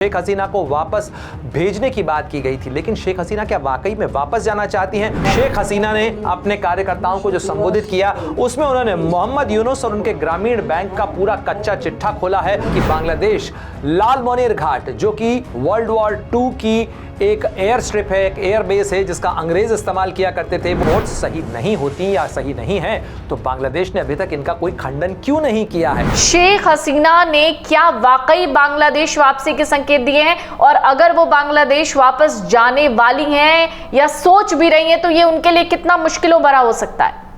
शेख हसीना को वापस भेजने की बात की गई थी, लेकिन शेख हसीना क्या वाकई में वापस जाना चाहती हैं? शेख हसीना ने अपने कार्यकर्ताओं को जो संबोधित किया उसमें उन्होंने मोहम्मद यूनुस और उनके ग्रामीण बैंक का पूरा कच्चा चिट्ठा खोला है कि बांग्लादेश लालमोनेर घाट, जो कि वर्ल्ड वॉर 2 की एक एयर स्ट्रिप है, एक एयर बेस है जिसका अंग्रेज इस्तेमाल किया करते थे, वो बहुत सही नहीं होती या सही नहीं है। तो बांग्लादेश ने अभी तक इनका कोई खंडन क्यों नहीं किया है? शेख हसीना ने क्या वाकई बांग्लादेश वापसी के संकेत दिए हैं? और अगर वो बांग्लादेश वापस जाने वाली हैं या सोच भी रही हैं तो ये उनके लिए कितना मुश्किलों भरा हो सकता है?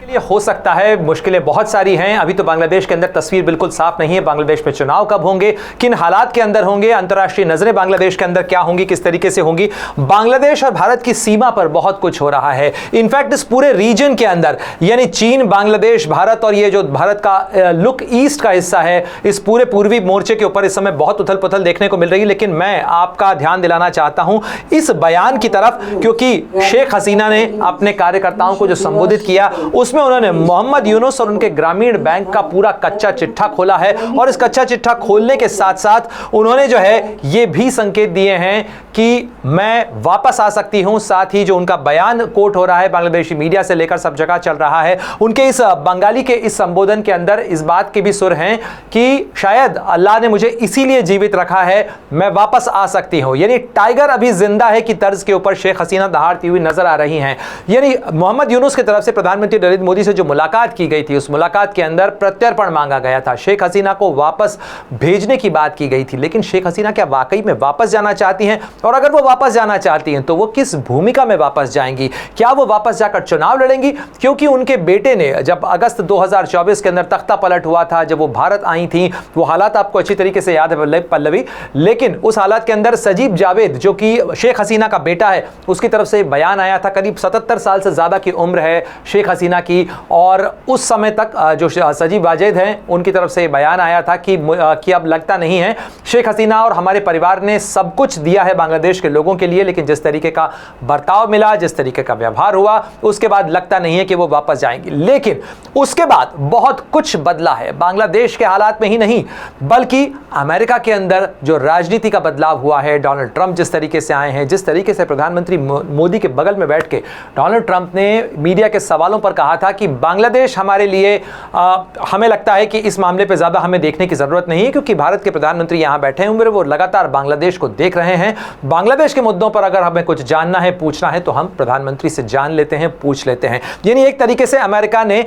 ये हो सकता है, मुश्किलें बहुत सारी हैं। अभी तो बांग्लादेश के अंदर तस्वीर बिल्कुल साफ नहीं है। बांग्लादेश में चुनाव कब होंगे, किन हालात के अंदर होंगे, अंतर्राष्ट्रीय नजरें बांग्लादेश के अंदर क्या होंगी, किस तरीके से होंगी। बांग्लादेश और भारत की सीमा पर बहुत कुछ हो रहा है। इनफैक्ट इस पूरे रीजन के अंदर, यानी चीन, बांग्लादेश, भारत और ये जो भारत का लुक ईस्ट का हिस्सा है, इस पूरे पूर्वी मोर्चे के ऊपर इस समय बहुत उथल पुथल देखने को मिल रही है। लेकिन मैं आपका ध्यान दिलाना चाहता हूं इस बयान की तरफ, क्योंकि शेख हसीना ने अपने कार्यकर्ताओं को जो संबोधित किया उसमें उन्होंने मोहम्मद यूनुस और उनके ग्रामीण बैंक का पूरा कच्चा चिट्ठा खोला है। और इस कच्चा चिट्ठा खोलने के साथ साथ उन्होंने जो है ये भी संकेत दिए हैं कि मैं वापस आ सकती हूं। साथ ही जो उनका बयान कोट हो रहा है, बांग्लादेशी मीडिया से लेकर सब जगह चल रहा है, उनके इस बंगाली के इस संबोधन के अंदर इस बात के भी सुर हैं कि शायद अल्लाह ने मुझे इसीलिए जीवित रखा है, मैं वापस आ सकती हूं। यानी टाइगर अभी जिंदा है की तर्ज के ऊपर शेख हसीना दहाड़ती हुई नजर आ रही हैं। यानी मोहम्मद यूनुस की तरफ से प्रधानमंत्री नरेंद्र मोदी से जो मुलाकात की गई थी, उस मुलाकात के अंदर प्रत्यर्पण मांगा गया था। शेख हसीना को वापस भेजने की बात की गई थी, लेकिन शेख हसीना क्या वाकई में वापस जाना चाहती हैं? और अगर वो वापस जाना चाहती हैं तो वो किस भूमिका में वापस जाएंगी? क्या वो वापस जाकर चुनाव लड़ेंगी? क्योंकि उनके बेटे ने जब अगस्त 2024 के अंदर तख्ता पलट हुआ था, जब वो भारत आई थी, वो हालात आपको अच्छी तरीके से याद है पल्लवी। लेकिन उस हालात के अंदर सजीब जावेद, जो कि शेख हसीना का बेटा है, उसकी तरफ से बयान आया था। करीब 77 साल से ज्यादा की उम्र है शेख हसीना की, और उस समय तक जो सजीब वाजेद हैं उनकी तरफ से बयान आया था कि अब लगता नहीं है, शेख हसीना और हमारे परिवार ने सब कुछ दिया है बांग्लादेश के लोगों के लिए, लेकिन जिस तरीके का बर्ताव मिला, जिस तरीके का व्यवहार हुआ, उसके बाद लगता नहीं है कि वो वापस जाएंगी। लेकिन उसके बाद बहुत कुछ बदला है बांग्लादेश के हालात में ही नहीं, बल्कि अमेरिका के अंदर जो राजनीति का बदलाव हुआ है। डोनाल्ड ट्रंप जिस तरीके से आए हैं, जिस तरीके से प्रधानमंत्री मोदी के बगल में बैठ के डोनाल्ड ट्रंप ने मीडिया के सवालों पर कहा था कि बांग्लादेश हमारे लिए हमें लगता है कि इस मामले पे ज्यादा हमें देखने की जरूरत नहीं है, क्योंकि भारत के प्रधानमंत्री यहां बैठे हुए, वो लगातार बांग्लादेश को देख रहे हैं। बांग्लादेश के मुद्दों पर अगर हमें कुछ जानना है, पूछना है, तो हम प्रधानमंत्री से जान लेते हैं, पूछ लेते हैं। यानी एक तरीके से अमेरिका ने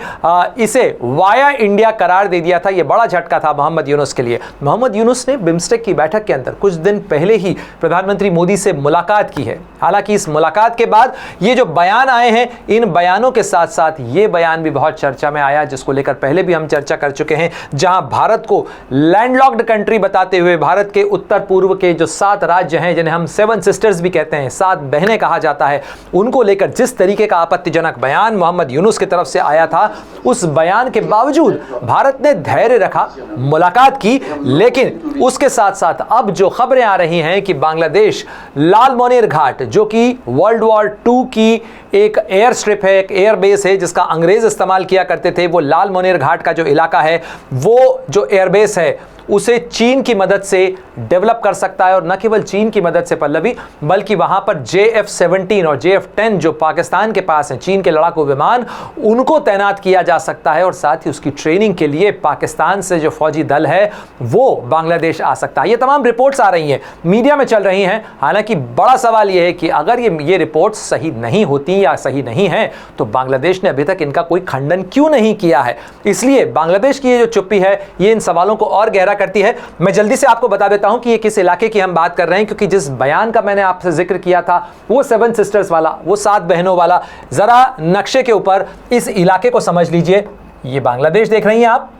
इसे वाया इंडिया करार दे दिया था। यह बड़ा झटका था मोहम्मद यूनुस के लिए। मोहम्मद यूनुस ने बिम्स्टेक की बैठक के अंदर कुछ दिन पहले ही प्रधानमंत्री मोदी से मुलाकात की है। हालांकि इस मुलाकात के बाद ये जो बयान आए हैं, इन बयानों के साथ साथ ये बयान भी बहुत चर्चा में आया, जिसको लेकर पहले भी हम चर्चा कर चुके हैं, जहां भारत को लैंडलॉक्ड कंट्री बताते हुए भारत के उत्तर पूर्व के जो 7 राज्य हैं, जिन्हें हम 7 सिस्टर्स भी कहते हैं, 7 बहनें कहा जाता है, उनको लेकर जिस तरीके का आपत्तिजनक बयान मोहम्मद यूनुस की तरफ से आया था, उस बयान के बावजूद भारत ने धैर्य रखा, मुलाकात की। लेकिन उसके साथ साथ अब जो खबरें आ रही हैं कि बांग्लादेश लालमोनेर घाट, जो कि वर्ल्ड वॉर 2 की एक एयर स्ट्रिप है, एक एयर बेस है जिसका अंग्रेज इस्तेमाल किया करते थे, वो लालमोनेर घाट का जो इलाका है, वो जो एयरबेस है उसे चीन की मदद से डेवलप कर सकता है। और न केवल चीन की मदद से पल्लवी, बल्कि वहां पर JF-17 और JF-10 जो पाकिस्तान के पास हैं, चीन के लड़ाकू विमान, उनको तैनात किया जा सकता है। और साथ ही उसकी ट्रेनिंग के लिए पाकिस्तान से जो फौजी दल है वो बांग्लादेश आ सकता है। ये तमाम रिपोर्ट्स आ रही हैं, मीडिया में चल रही हैं। हालांकि बड़ा सवाल यह है कि अगर ये रिपोर्ट्स सही नहीं होती या सही नहीं है, तो बांग्लादेश ने अभी तक इनका कोई खंडन क्यों नहीं किया है? इसलिए बांग्लादेश की ये जो चुप्पी है, ये इन सवालों को और गहरा करती है। मैं जल्दी से आपको बता देता हूं कि ये किस इलाके की हम बात कर रहे हैं, क्योंकि जिस बयान का मैंने आपसे जिक्र किया था, वो 7 सिस्टर्स वाला, वो 7 बहनों वाला, जरा नक्शे के ऊपर इस इलाके को समझ लीजिए। ये बांग्लादेश देख रही हैं आप,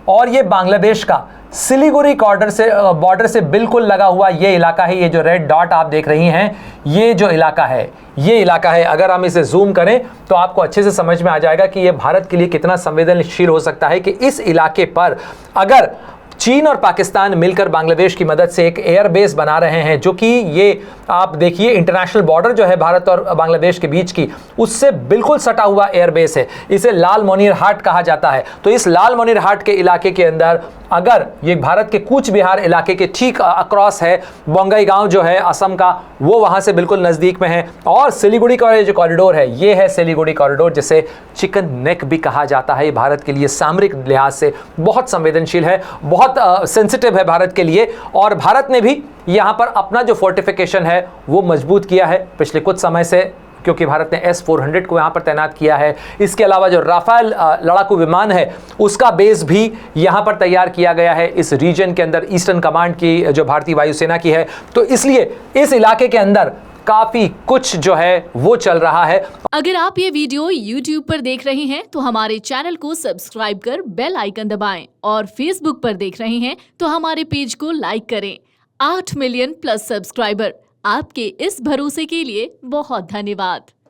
और ये बांग्लादेश का सिलीगुड़ी बॉर्डर से बिल्कुल लगा हुआ ये इलाका है। ये जो रेड डॉट आप देख रही हैं, ये जो इलाका है, ये इलाका है। अगर हम इसे जूम करें तो आपको अच्छे से समझ में आ जाएगा कि ये भारत के लिए कितना संवेदनशील हो सकता है कि इस इलाके पर अगर चीन और पाकिस्तान मिलकर बांग्लादेश की मदद से एक एयरबेस बना रहे हैं, जो कि ये आप देखिए इंटरनेशनल बॉर्डर जो है भारत और बांग्लादेश के बीच की, उससे बिल्कुल सटा हुआ एयरबेस है। इसे लाल मोनीर हाट कहा जाता है। तो इस लाल मोनीर हाट के इलाके के अंदर, अगर ये भारत के कूच बिहार इलाके के ठीक अक्रॉस है, बोंगईगांव जो है असम का, वो वहां से बिल्कुल नजदीक में है। और सिलीगुड़ी का जो कॉरिडोर है, ये है सिलीगुड़ी कॉरिडोर, जिसे चिकन नेक भी कहा जाता है। ये भारत के लिए सामरिक लिहाज से बहुत संवेदनशील है, बहुत सेंसिटिव है भारत के लिए। और भारत ने भी यहां पर अपना जो फोर्टिफिकेशन है वो मजबूत किया है पिछले कुछ समय से, क्योंकि भारत ने S-400 को यहाँ पर तैनात किया है। इसके अलावा जो राफेल लड़ाकू विमान है, उसका बेस भी यहाँ पर तैयार किया गया है इस रीजन के अंदर, ईस्टर्न कमांड की जो भारतीय वायुसेना की है। तो इसलिए इस इलाके के अंदर काफी कुछ जो है वो चल रहा है। अगर आप ये वीडियो YouTube पर देख रहे हैं तो हमारे चैनल को सब्सक्राइब कर बेल आइकन दबाएं, और Facebook पर देख रहे हैं तो हमारे पेज को लाइक करें। 8 मिलियन प्लस सब्सक्राइबर, आपके इस भरोसे के लिए बहुत धन्यवाद।